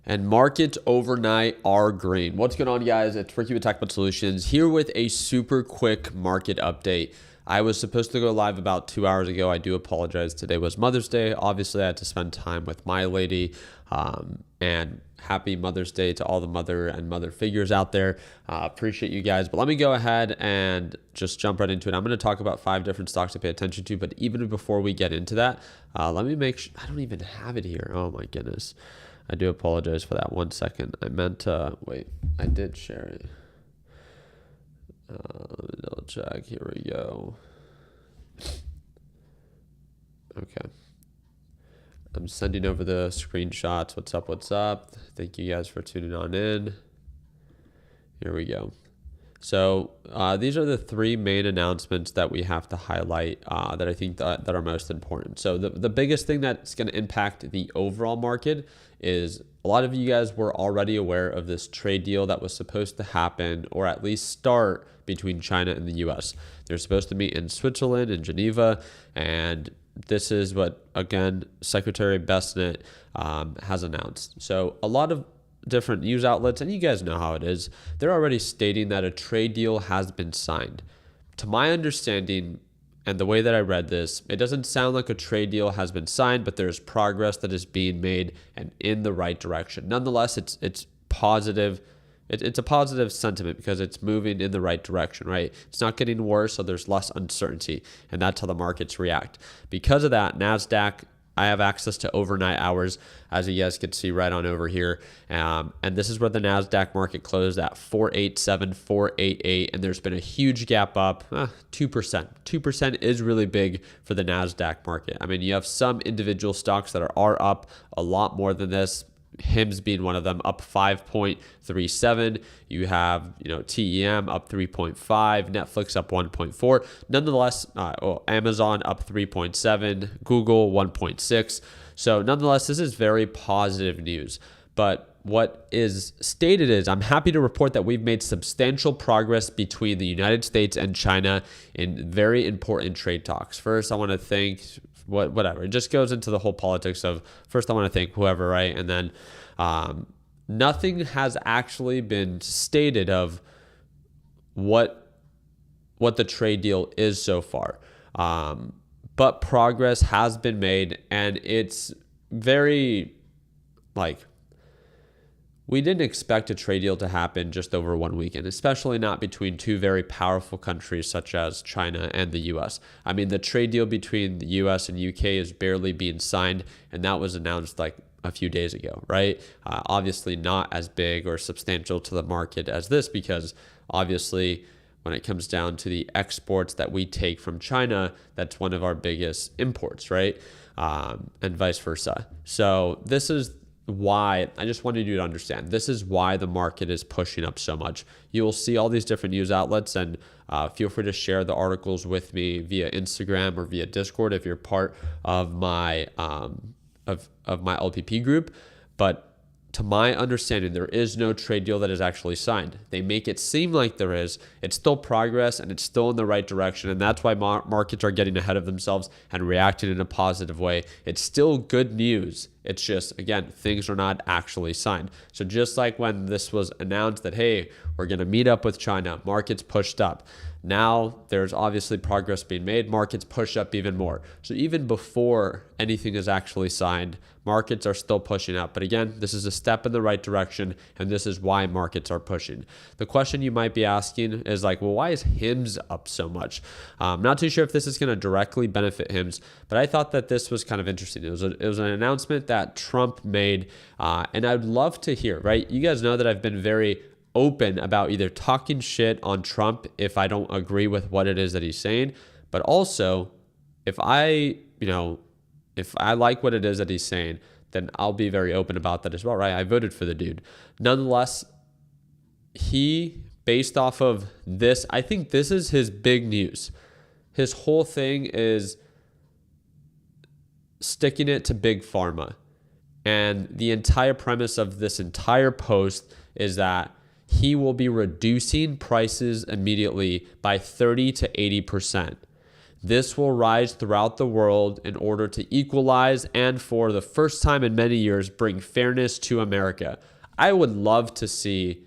And markets overnight are green. What's going on, guys? It's Ricky with TechBot Solutions here with a super quick market update. I was supposed to go live about 2 hours ago. I do apologize. Today was Mother's Day. Obviously, I had to spend time with my lady. And happy Mother's Day to all the mother figures out there. Appreciate you guys. But let me go ahead and just jump right into it. I'm going to talk about 5 different stocks to pay attention to. But even before we get into that, let me make sure. I don't even have it here. Oh, my goodness. I do apologize for that. 1 second. I meant to wait. I did share it. Double check. Here we go. Okay. I'm sending over the screenshots. What's up? What's up? Thank you guys for tuning on in. Here we go. So these are the 3 main announcements that we have to highlight that I think that are most important. So the biggest thing that's going to impact the overall market is a lot of you guys were already aware of this trade deal that was supposed to happen or at least start between China and the US. They're supposed to meet in Switzerland, in Geneva, and this is what, again, Secretary Bessent has announced. So a lot of different news outlets, and you guys know how it is, they're already stating that a trade deal has been signed. To my understanding, and the way that I read this, it doesn't sound like a trade deal has been signed, but there's progress that is being made and in the right direction. Nonetheless, it's positive. It's a positive sentiment because it's moving in the right direction, right? It's not getting worse, so there's less uncertainty, and that's how the markets react. Because of that, NASDAQ, I have access to overnight hours, as you guys can see right on over here. And this is where the NASDAQ market closed at 487, 488, and there's been a huge gap up, 2%. 2% is really big for the NASDAQ market. I mean, you have some individual stocks that are up a lot more than this. HIMS being one of them, up 5.37. You have, TEM up 3.5, Netflix up 1.4. Nonetheless, Amazon up 3.7, Google 1.6. So nonetheless, this is very positive news. But what is stated is, I'm happy to report that we've made substantial progress between the United States and China in very important trade talks. First, I want to thank whatever. It just goes into the whole politics of, first I want to thank whoever, right? And then nothing has actually been stated of what the trade deal is so far. But progress has been made, and it's very, we didn't expect a trade deal to happen just over 1 weekend, especially not between 2 very powerful countries such as China and the US. I mean, the trade deal between the US and UK is barely being signed, and that was announced a few days ago, right? Obviously not as big or substantial to the market as this, because obviously when it comes down to the exports that we take from China, that's one of our biggest imports, right? And vice versa. So this is why I just wanted you to understand, this is why the market is pushing up so much. You will see all these different news outlets, and feel free to share the articles with me via Instagram or via Discord if you're part of my of my LPP group. But to my understanding, there is no trade deal that is actually signed. They make it seem like there is. It's still progress, and it's still in the right direction. And that's why markets are getting ahead of themselves and reacting in a positive way. It's still good news. It's just, again, things are not actually signed. So just like when this was announced that, hey, we're going to meet up with China, markets pushed up. Now there's obviously progress being made. Markets push up even more. So even before anything is actually signed, markets are still pushing up. But again, this is a step in the right direction, and this is why markets are pushing. The question you might be asking is well, why is HIMS up so much? I'm not too sure if this is going to directly benefit HIMS, but I thought that this was kind of interesting. It was an announcement that Trump made, and I'd love to hear, right? You guys know that I've been very open about either talking shit on Trump if I don't agree with what it is that he's saying, but also if I like what it is that he's saying, then I'll be very open about that as well, right? I voted for the dude. Nonetheless, based off of this, I think this is his big news. His whole thing is sticking it to big pharma. And the entire premise of this entire post is that he will be reducing prices immediately by 30 to 80%. This will rise throughout the world in order to equalize and, for the first time in many years, bring fairness to America. I would love to see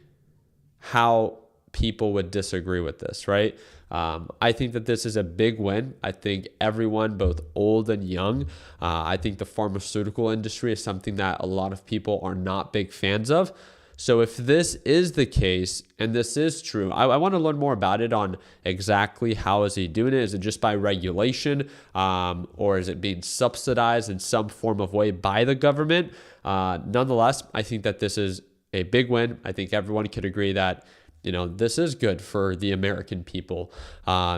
how people would disagree with this, right? I think that this is a big win. I think everyone, both old and young, I think the pharmaceutical industry is something that a lot of people are not big fans of. So if this is the case, and this is true, I want to learn more about it on exactly how is he doing it. Is it just by regulation, or is it being subsidized in some form of way by the government? Nonetheless, I think that this is a big win. I think everyone could agree that this is good for the American people,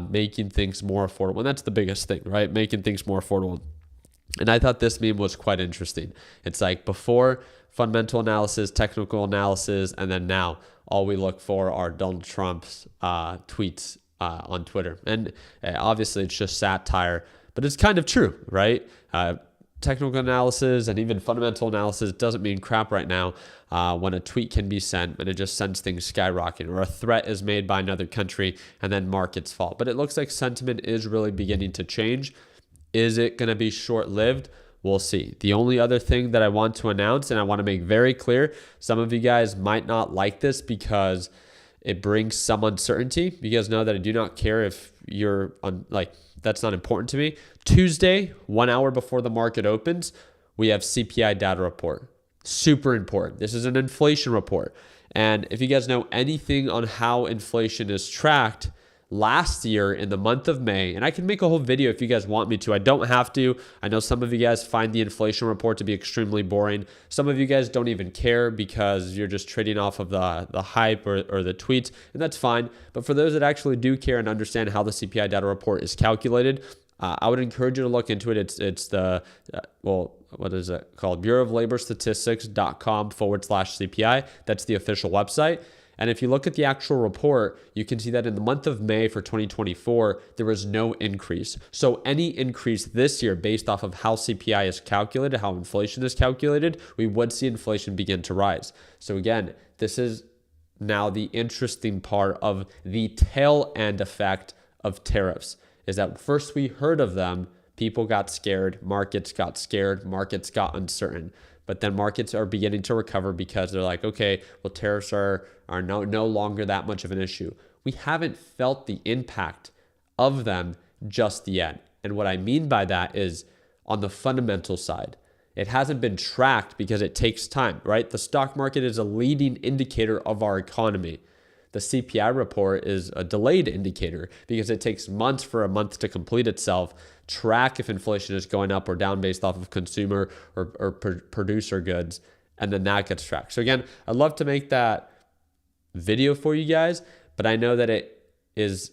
making things more affordable. And that's the biggest thing, right? Making things more affordable. And I thought this meme was quite interesting. It's like before fundamental analysis, technical analysis, and then now all we look for are Donald Trump's tweets on Twitter. And obviously it's just satire, but it's kind of true, right? Technical analysis and even fundamental analysis doesn't mean crap right now when a tweet can be sent and it just sends things skyrocketing, or a threat is made by another country and then markets fall. But it looks like sentiment is really beginning to change. Is it going to be short-lived? We'll see. The only other thing that I want to announce, and I want to make very clear, some of you guys might not like this because it brings some uncertainty. You guys know that I do not care if you're that's not important to me. Tuesday, 1 hour before the market opens, we have CPI data report. Super important. This is an inflation report. And if you guys know anything on how inflation is tracked, last year in the month of May, and I can make a whole video if you guys want me to. I don't have to. I know some of you guys find the inflation report to be extremely boring. Some of you guys don't even care because you're just trading off of the hype or the tweets, and that's fine. But for those that actually do care and understand how the CPI data report is calculated, I would encourage you to look into it. It's the, what is it called? Bureau of Labor Statistics.com/CPI. That's the official website. And if you look at the actual report, you can see that in the month of May for 2024, there was no increase. So any increase this year based off of how CPI is calculated, how inflation is calculated, we would see inflation begin to rise. So again, this is now the interesting part of the tail end effect of tariffs, is that first we heard of them, people got scared, markets got uncertain. But then markets are beginning to recover because they're like, okay, well, tariffs are no longer that much of an issue. We haven't felt the impact of them just yet. And what I mean by that is on the fundamental side, it hasn't been tracked because it takes time, right? The stock market is a leading indicator of our economy. The CPI report is a delayed indicator because it takes months for a month to complete itself, track if inflation is going up or down based off of consumer or producer goods, and then that gets tracked. So again, I'd love to make that video for you guys, but I know that it is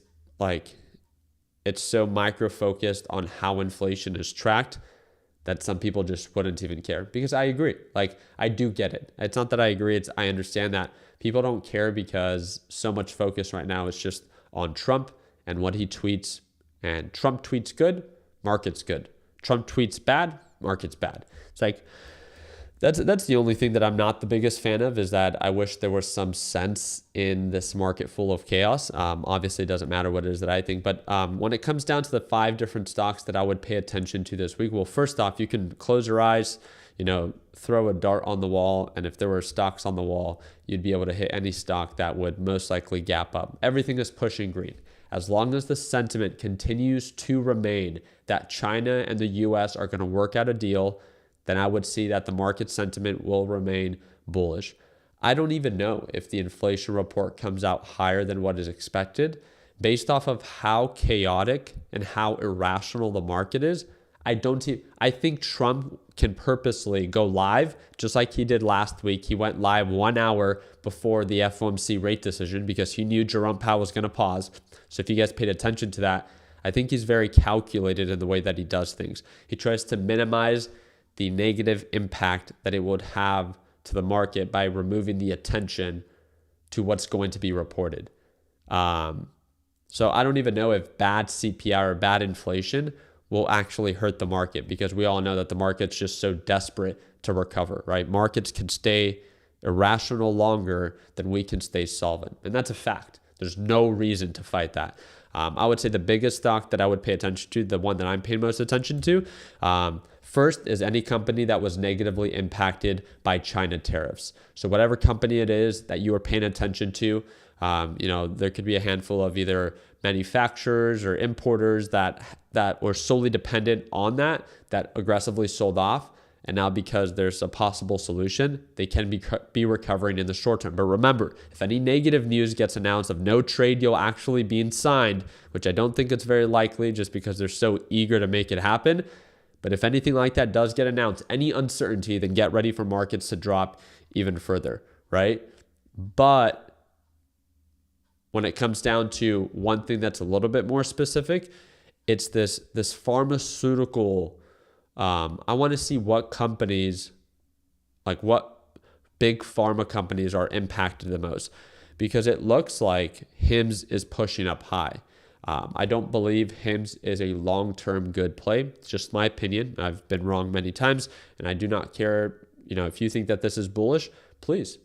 it's so micro-focused on how inflation is tracked that some people just wouldn't even care, because I agree. I do get it. It's not that I agree, it's I understand that people don't care because so much focus right now is just on Trump and what he tweets. And Trump tweets good, market's good. Trump tweets bad, market's bad. It's that's the only thing that I'm not the biggest fan of, is that I wish there was some sense in this market full of chaos. Obviously, it doesn't matter what it is that I think. But when it comes down to the 5 different stocks that I would pay attention to this week, well, first off, you can close your eyes, throw a dart on the wall, and if there were stocks on the wall, you'd be able to hit any stock that would most likely gap up. Everything is pushing green. As long as the sentiment continues to remain that China and the US are going to work out a deal, then I would see that the market sentiment will remain bullish. I don't even know if the inflation report comes out higher than what is expected. Based off of how chaotic and how irrational the market is, I think Trump can purposely go live, just like he did last week. He went live 1 hour before the FOMC rate decision because he knew Jerome Powell was going to pause. So if you guys paid attention to that, I think he's very calculated in the way that he does things. He tries to minimize the negative impact that it would have to the market by removing the attention to what's going to be reported. So I don't even know if bad CPI or bad inflation will actually hurt the market, because we all know that the market's just so desperate to recover, right? Markets can stay irrational longer than we can stay solvent. And that's a fact. There's no reason to fight that. I would say the biggest stock that I would pay attention to, the one that I'm paying most attention to, first is any company that was negatively impacted by China tariffs. So whatever company it is that you are paying attention to, there could be a handful of either manufacturers or importers that were solely dependent on that aggressively sold off. And now because there's a possible solution, they can be recovering in the short term. But remember, if any negative news gets announced of no trade deal actually being signed, which I don't think it's very likely just because they're so eager to make it happen, but if anything like that does get announced, any uncertainty, then get ready for markets to drop even further, right? But when it comes down to one thing that's a little bit more specific, it's this pharmaceutical. I want to see what companies, like what big pharma companies are impacted the most, because it looks like Hims is pushing up high. I don't believe Hims is a long-term good play. It's just my opinion. I've been wrong many times, and I do not care. If you think that this is bullish, please.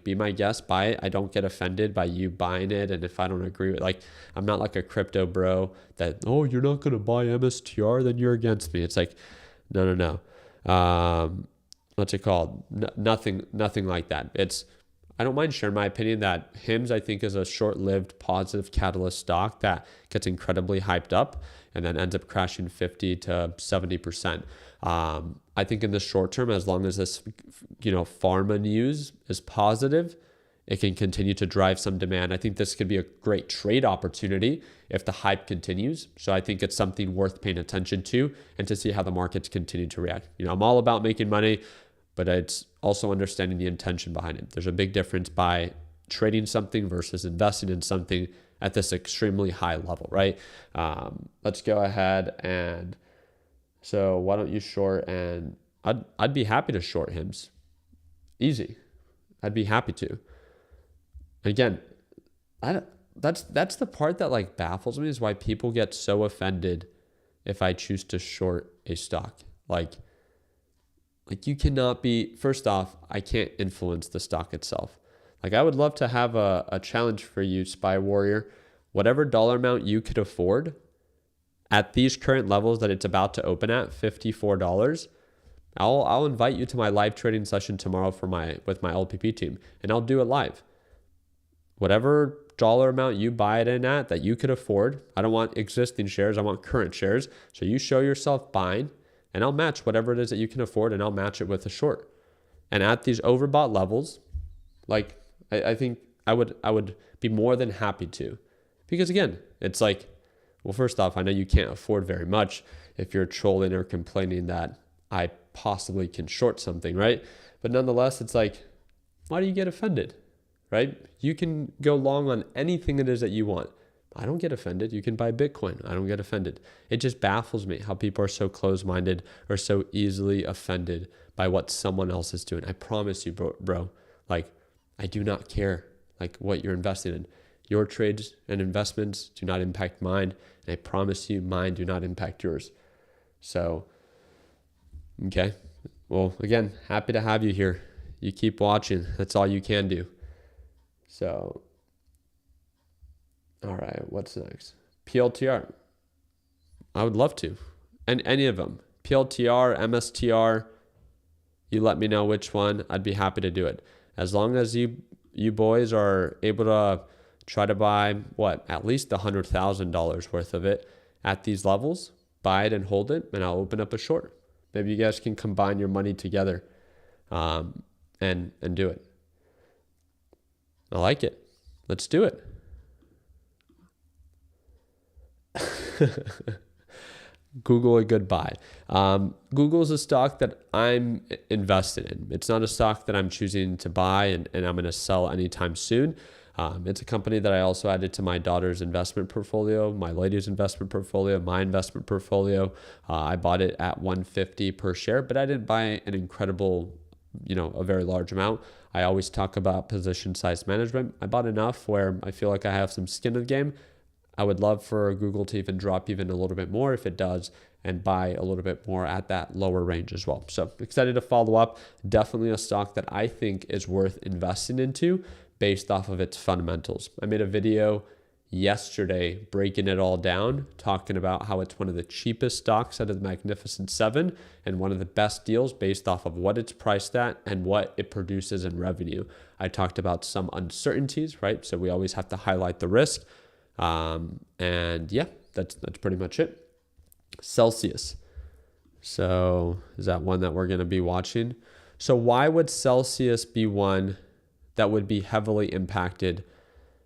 Be my guest, buy it. I don't get offended by you buying it. And if I don't agree with, I'm not like a crypto bro that, oh, you're not going to buy MSTR, then you're against me. It's like, no. What's it called? Nothing like that. I don't mind sharing my opinion that Hims, I think, is a short-lived positive catalyst stock that gets incredibly hyped up and then ends up crashing 50 to 70%. I think in the short term, as long as this, pharma news is positive, it can continue to drive some demand. I think this could be a great trade opportunity if the hype continues. So I think it's something worth paying attention to and to see how the markets continue to react. I'm all about making money, but it's also understanding the intention behind it. There's a big difference by trading something versus investing in something at this extremely high level, right? Let's go ahead and so why don't you short? And I'd be happy to short Hims. Easy. I'd be happy to. Again, that's the part that baffles me, is why people get so offended if I choose to short a stock. You cannot be, first off, I can't influence the stock itself. I would love to have a challenge for you, Spy Warrior. Whatever dollar amount you could afford at these current levels that it's about to open at, $54, I'll invite you to my live trading session tomorrow with my LPP team, and I'll do it live. Whatever dollar amount you buy it in at that you could afford, I don't want existing shares, I want current shares. So you show yourself buying, and I'll match whatever it is that you can afford, and I'll match it with a short. And at these overbought levels, I think I would be more than happy to. Because again, it's well, first off, I know you can't afford very much if you're trolling or complaining that I possibly can short something, right? But nonetheless, it's why do you get offended, right? You can go long on anything it is that you want. I don't get offended. You can buy Bitcoin. I don't get offended. It just baffles me how people are so close-minded or so easily offended by what someone else is doing. I promise you, bro, I do not care what you're investing in. Your trades and investments do not impact mine, and I promise you mine do not impact yours. So, okay. Well, again, happy to have you here. You keep watching. That's all you can do. So, all right, what's next? PLTR. I would love to. And any of them. PLTR, MSTR, you let me know which one. I'd be happy to do it. As long as you boys are able to try to buy, at least $100,000 worth of it at these levels, buy it and hold it, and I'll open up a short. Maybe you guys can combine your money together and do it. I like it. Let's do it. Google a good buy. Google is a stock that I'm invested in. It's not a stock that I'm choosing to buy and I'm going to sell anytime soon. It's a company that I also added to my daughter's investment portfolio, my lady's investment portfolio, my investment portfolio. I bought it at $150 per share, but I didn't buy an incredible, a very large amount. I always talk about position size management. I bought enough where I feel like I have some skin in the game. I would love for Google to even drop even a little bit more if it does, and buy a little bit more at that lower range as well. So excited to follow up. Definitely a stock that I think is worth investing into based off of its fundamentals. I made a video yesterday, breaking it all down, talking about how it's one of the cheapest stocks out of the Magnificent Seven and one of the best deals based off of what it's priced at and what it produces in revenue. I talked about some uncertainties, right? So we always have to highlight the risk. And yeah, that's pretty much it. Celsius. So is that one that we're going to be watching? So why would Celsius be one that would be heavily impacted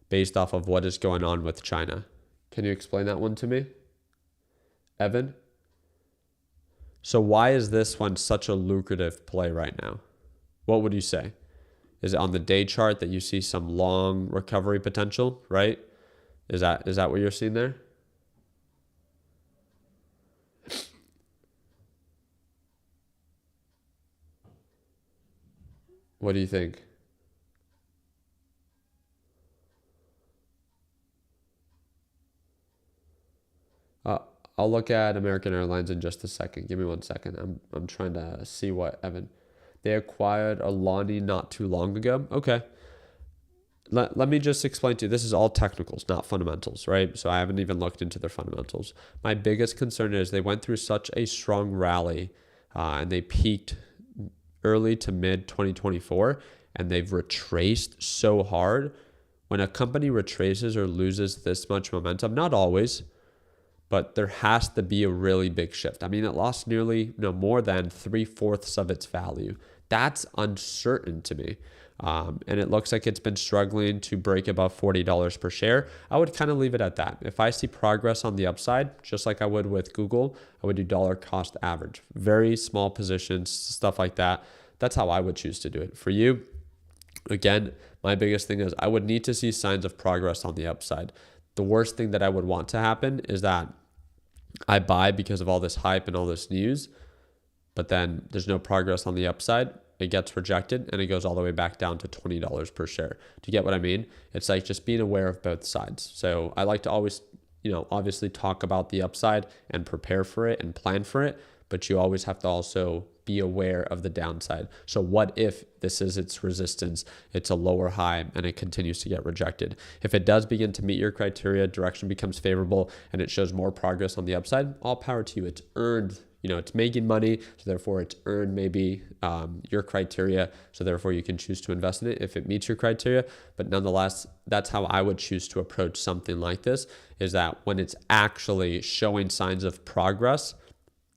based off of what is going on with China? Can you explain that one to me, Evan? So why is this one such a lucrative play right now? What would you say? Is it on the day chart that you see some long recovery potential, right? Is that what you're seeing there? What do you think? I'll look at American Airlines in just a second. Give me 1 second. I'm trying to see what Evan. They acquired Alani not too long ago. Okay. Let me just explain to you. This is all technicals, not fundamentals, right? So I haven't even looked into their fundamentals. My biggest concern is they went through such a strong rally and they peaked early to mid 2024 and they've retraced so hard. When a company retraces or loses this much momentum, not always, but there has to be a really big shift. I mean, it lost nearly more than 3/4 of its value. That's uncertain to me. And it looks like it's been struggling to break above $40 per share. I would kind of leave it at that. If I see progress on the upside, just like I would with Google, I would do dollar cost average. Very small positions, stuff like that. That's how I would choose to do it. For you, again, my biggest thing is I would need to see signs of progress on the upside. The worst thing that I would want to happen is that I buy because of all this hype and all this news, but then there's no progress on the upside. It gets rejected and it goes all the way back down to $20 per share. Do you get what I mean? It's like just being aware of both sides. So I like to always, obviously talk about the upside and prepare for it and plan for it, but you always have to also be aware of the downside. So what if this is its resistance, it's a lower high and it continues to get rejected? If it does begin to meet your criteria, direction becomes favorable and it shows more progress on the upside, all power to you. It's earned, it's making money. So therefore it's earned maybe your criteria. So therefore you can choose to invest in it if it meets your criteria. But nonetheless, that's how I would choose to approach something like this, is that when it's actually showing signs of progress,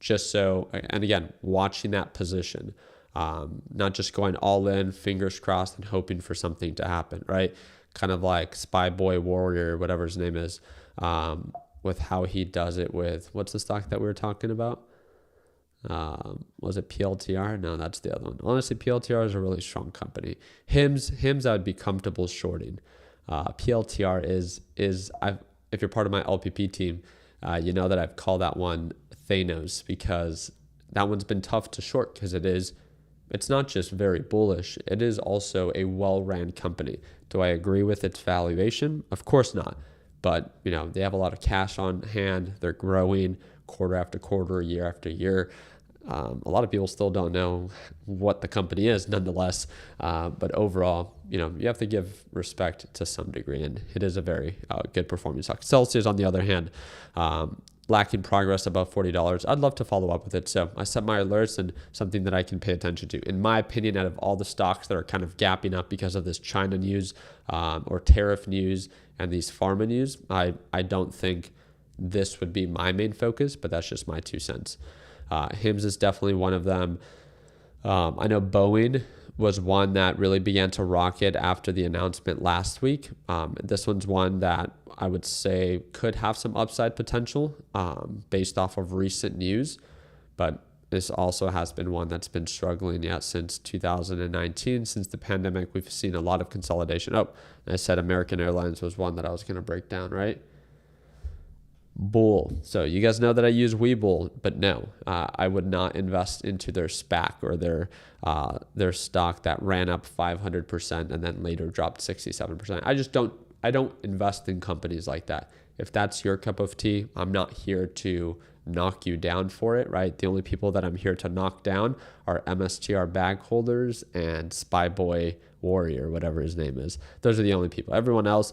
just so, and again, watching that position, not just going all in, fingers crossed and hoping for something to happen, right? Kind of like Spy Boy Warrior, whatever his name is, with how he does it with, what's the stock that we were talking about? Was it PLTR? No, that's the other one. Honestly, PLTR is a really strong company. Hims I would be comfortable shorting. PLTR is if you're part of my LPP team, you know that I've called that one Thanos, because that one's been tough to short because it's not just very bullish, it is also a well-ran company. Do I agree with its valuation? Of course not. But, they have a lot of cash on hand. They're growing quarter after quarter, year after year. A lot of people still don't know what the company is nonetheless. But overall, you have to give respect to some degree, and it is a very good performing stock. Celsius, on the other hand, lacking progress above $40. I'd love to follow up with it. So I set my alerts and something that I can pay attention to. In my opinion, out of all the stocks that are kind of gapping up because of this China news or tariff news and these pharma news, I don't think this would be my main focus, but that's just my 2 cents. Hims is definitely one of them. I know Boeing was one that really began to rocket after the announcement last week. This one's one that I would say could have some upside potential based off of recent news, but this also has been one that's been struggling since 2019. Since the pandemic, we've seen a lot of consolidation. Oh, I said American Airlines was one that I was going to break down, right? Bull. So you guys know that I use Webull, but no, I would not invest into their SPAC or their stock that ran up 500% and then later dropped 67%. I don't invest in companies like that. If that's your cup of tea, I'm not here to knock you down for it, right? The only people that I'm here to knock down are MSTR bag holders and Spy Boy Warrior, whatever his name is. Those are the only people. Everyone else,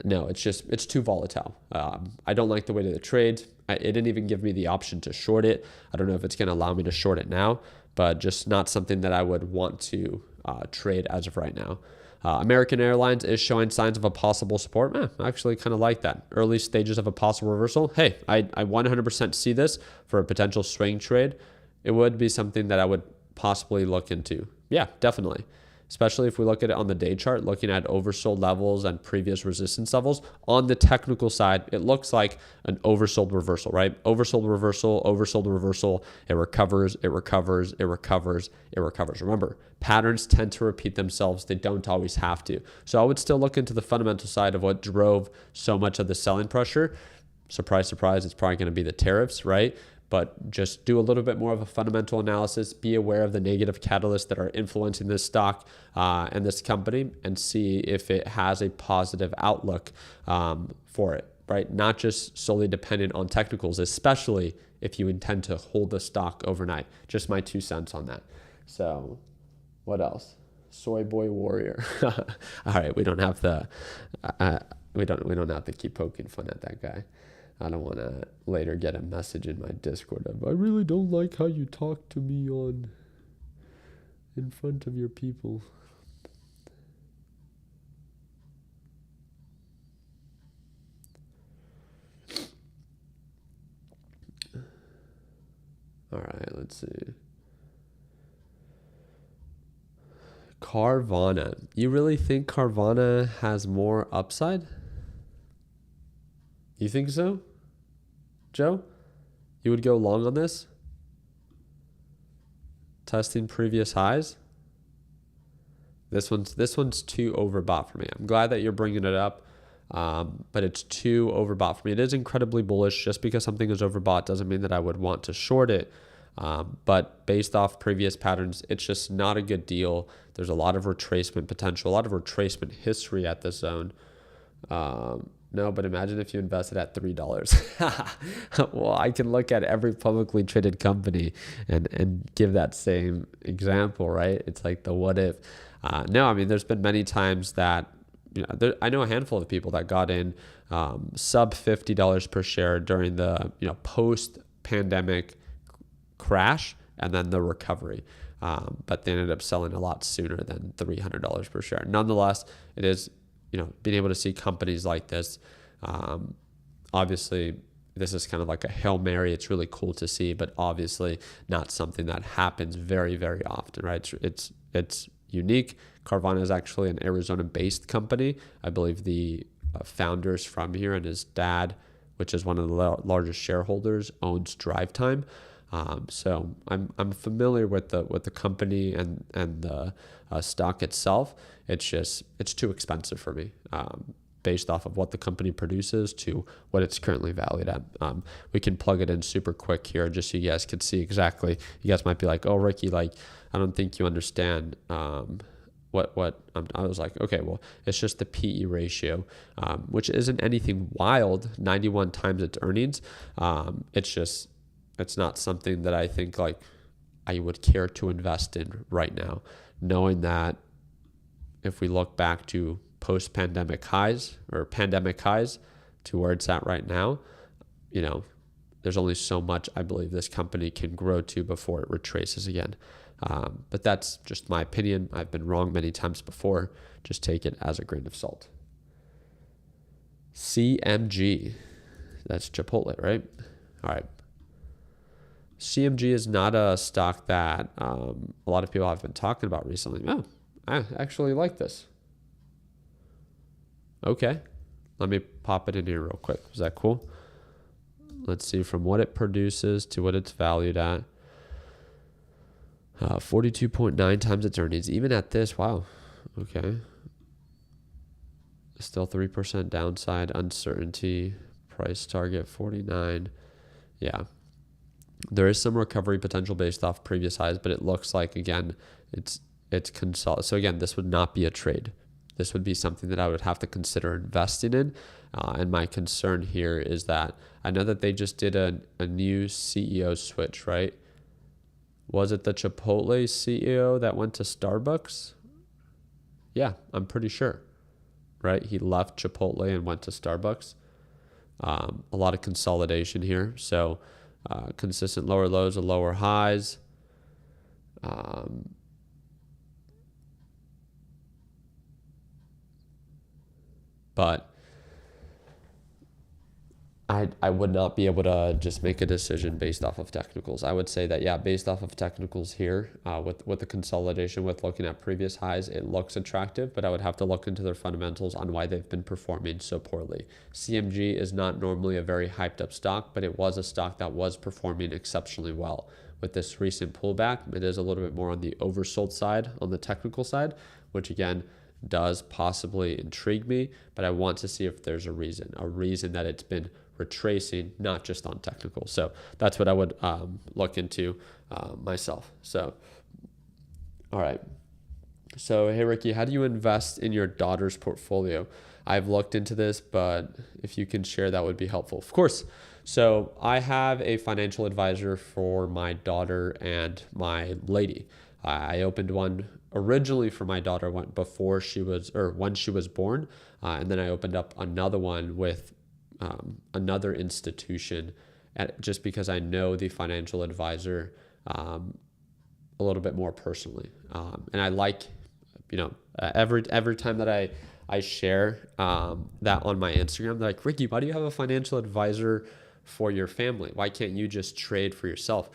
No, it's too volatile. I don't like the way that it trades. It didn't even give me the option to short it. I don't know if it's going to allow me to short it now, but just not something that I would want to trade as of right now. American Airlines is showing signs of a possible support. I actually kind of like that. Early stages of a possible reversal. Hey, I 100% see this for a potential swing trade. It would be something that I would possibly look into. Yeah, definitely. Especially if we look at it on the day chart, looking at oversold levels and previous resistance levels. On the technical side, it looks like an oversold reversal, right? Oversold reversal, oversold reversal. It recovers, it recovers, it recovers, it recovers. Remember, patterns tend to repeat themselves. They don't always have to. So I would still look into the fundamental side of what drove so much of the selling pressure. Surprise, surprise, it's probably going to be the tariffs, right? But just do a little bit more of a fundamental analysis. Be aware of the negative catalysts that are influencing this stock and this company, and see if it has a positive outlook for it, right? Not just solely dependent on technicals, especially if you intend to hold the stock overnight. Just my 2 cents on that. So what else? Soy boy warrior. All right, we don't have to we don't have to keep poking fun at that guy. I don't want to later get a message in my Discord of, I really don't like how you talk to me in front of your people. All right, let's see. Carvana. You really think Carvana has more upside? You think so, Joe? You would go long on this? Testing previous highs? This one's too overbought for me. I'm glad that you're bringing it up, but it's too overbought for me. It is incredibly bullish. Just because something is overbought doesn't mean that I would want to short it. But based off previous patterns, it's just not a good deal. There's a lot of retracement potential, a lot of retracement history at this zone. No, but imagine if you invested at $3. Well, I can look at every publicly traded company and give that same example, right? It's like the what if. No, I mean, there's been many times that, I know a handful of people that got in sub $50 per share during the post-pandemic crash and then the recovery. But they ended up selling a lot sooner than $300 per share. Nonetheless, it is, being able to see companies like this, obviously this is kind of like a Hail Mary. It's really cool to see, but obviously not something that happens very, very often, right? It's unique. Carvana is actually an Arizona-based company. I believe the founder's from here, and his dad, which is one of the largest shareholders, owns Drive Time. So I'm familiar with the company and the stock itself. It's too expensive for me, based off of what the company produces to what it's currently valued at. We can plug it in super quick here just so you guys can see exactly. You guys might be like, oh, Ricky, like, I don't think you understand what I was like, okay, well, it's just the PE ratio, which isn't anything wild, 91 times its earnings. It's not something that I think like I would care to invest in right now, knowing that if we look back to post-pandemic highs or pandemic highs to where it's at right now, there's only so much I believe this company can grow to before it retraces again. But that's just my opinion. I've been wrong many times before. Just take it as a grain of salt. CMG. That's Chipotle, right? All right. CMG is not a stock that a lot of people have been talking about recently. Oh, I actually like this. Okay. Let me pop it in here real quick. Is that cool? Let's see from what it produces to what it's valued at. 42.9 times its earnings. Even at this, wow. Okay. Still 3% downside, uncertainty, price target 49. Yeah. There is some recovery potential based off previous highs, but it looks like, again, it's consolidated. So again, this would not be a trade. This would be something that I would have to consider investing in. And my concern here is that I know that they just did a new CEO switch, right? Was it the Chipotle CEO that went to Starbucks? Yeah, I'm pretty sure. right? He left Chipotle and went to Starbucks. A lot of consolidation here. So consistent lower lows and lower highs. But I would not be able to just make a decision based off of technicals. I would say that, yeah, based off of technicals here, with the consolidation, with looking at previous highs, it looks attractive, but I would have to look into their fundamentals on why they've been performing so poorly. CMG is not normally a very hyped up stock, but it was a stock that was performing exceptionally well. With this recent pullback, it is a little bit more on the oversold side, on the technical side, which again, does possibly intrigue me, but I want to see if there's a reason that it's been retracing, not just on technical. So that's what I would look into myself. So, all right. So, hey, Ricky, how do you invest in your daughter's portfolio? I've looked into this, but if you can share, that would be helpful. Of course. So I have a financial advisor for my daughter and my lady. I opened one originally for my daughter when she was born, and then I opened up another one with another institution, just because I know the financial advisor a little bit more personally, and I like, every time that I share that on my Instagram, they're like, Ricky, why do you have a financial advisor for your family? Why can't you just trade for yourself?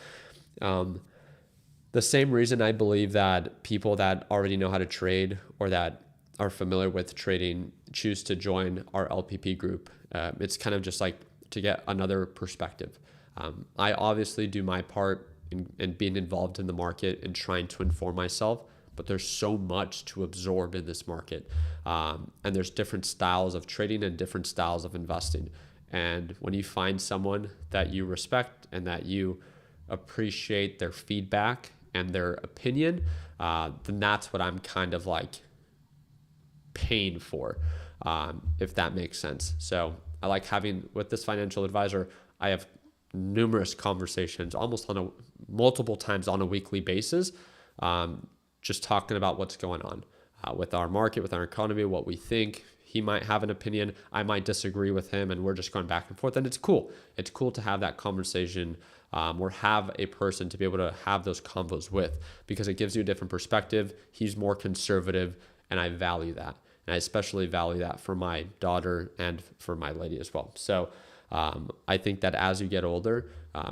The same reason I believe that people that already know how to trade or that are familiar with trading choose to join our LPP group. It's kind of just like to get another perspective. I obviously do my part in being involved in the market and trying to inform myself, but there's so much to absorb in this market. And there's different styles of trading and different styles of investing. And when you find someone that you respect and that you appreciate their feedback and their opinion, then that's what I'm kind of like paying for, if that makes sense. So I like having, with this financial advisor, I have numerous conversations almost multiple times on a weekly basis, just talking about what's going on with our market, with our economy, what we think. He might have an opinion, I might disagree with him, and we're just going back and forth. And it's cool. It's cool to have that conversation, or have a person to be able to have those convos with, because it gives you a different perspective. He's more conservative, and I value that. And I especially value that for my daughter and for my lady as well. So I think that as you get older,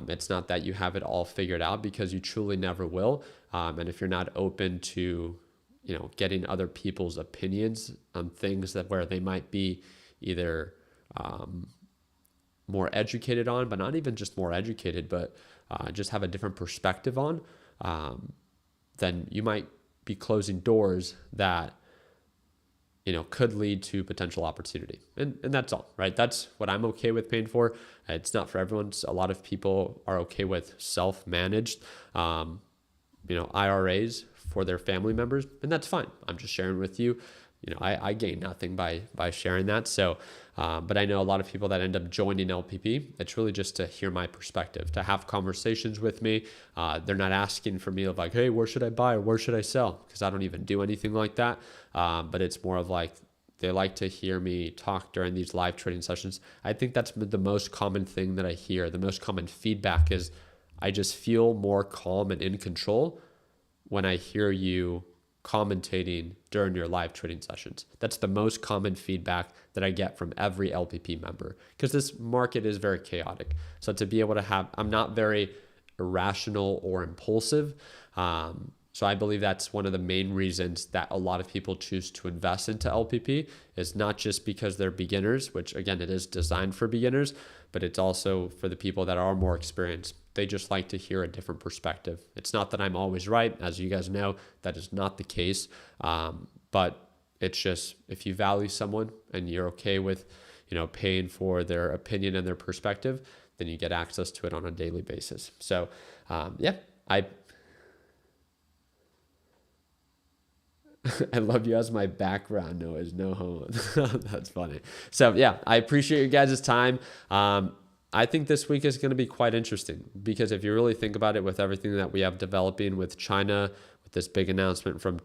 it's not that you have it all figured out, because you truly never will. And if you're not open to, getting other people's opinions on things where they might be either more educated on, but not even just more educated, but just have a different perspective on, then you might be closing doors that could lead to potential opportunity. And that's all, right? That's what I'm okay with paying for. It's not for everyone. A lot of people are okay with self-managed, IRAs for their family members, and that's fine. I'm just sharing with you. I gain nothing by sharing that. So, but I know a lot of people that end up joining LPP. It's really just to hear my perspective, to have conversations with me. They're not asking for me of like, hey, where should I buy or where should I sell? Because I don't even do anything like that. But it's more of like, they like to hear me talk during these live trading sessions. I think that's the most common thing that I hear. The most common feedback is I just feel more calm and in control when I hear you commentating during your live trading sessions. That's the most common feedback that I get from every LPP member, because this market is very chaotic. So to be able to have, I'm not very irrational or impulsive. So I believe that's one of the main reasons that a lot of people choose to invest into LPP, is not just because they're beginners, which again, it is designed for beginners, but it's also for the people that are more experienced. They just like to hear a different perspective. It's not that I'm always right. As you guys know, that is not the case. But it's just, if you value someone and you're okay with, paying for their opinion and their perspective, then you get access to it on a daily basis. So, I love you as my background noise. No homo. That's funny. So yeah, I appreciate you guys' time. I think this week is going to be quite interesting, because if you really think about it, with everything that we have developing with China, with this big announcement from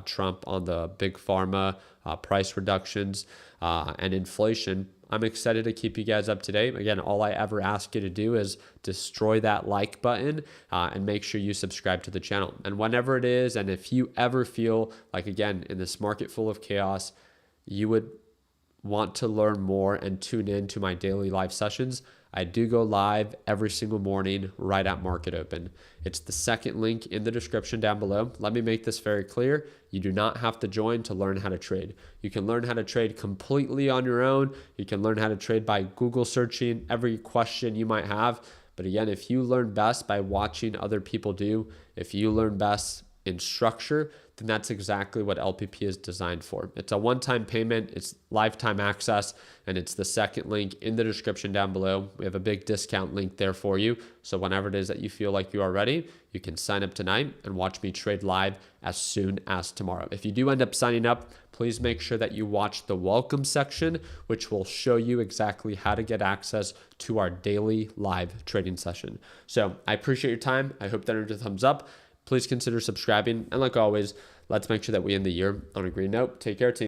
Trump on the big pharma price reductions and inflation, I'm excited to keep you guys up to date. Again, all I ever ask you to do is destroy that like button and make sure you subscribe to the channel. And whenever it is, and if you ever feel like, again, in this market full of chaos, you would want to learn more and tune in to my daily live sessions, I do go live every single morning right at market open. It's the second link in the description down below. Let me make this very clear. You do not have to join to learn how to trade. You can learn how to trade completely on your own. You can learn how to trade by Google searching every question you might have. But again, if you learn best by watching other people do, if you learn best in structure, then that's exactly what LPP is designed for. It's a one-time payment, it's lifetime access, and it's the second link in the description down below. We have a big discount link there for you. So whenever it is that you feel like you are ready, you can sign up tonight and watch me trade live as soon as tomorrow. If you do end up signing up, please make sure that you watch the welcome section, which will show you exactly how to get access to our daily live trading session. So I appreciate your time. I hope that earned a thumbs up. Please consider subscribing. And like always, let's make sure that we end the year on a green note. Take care, team.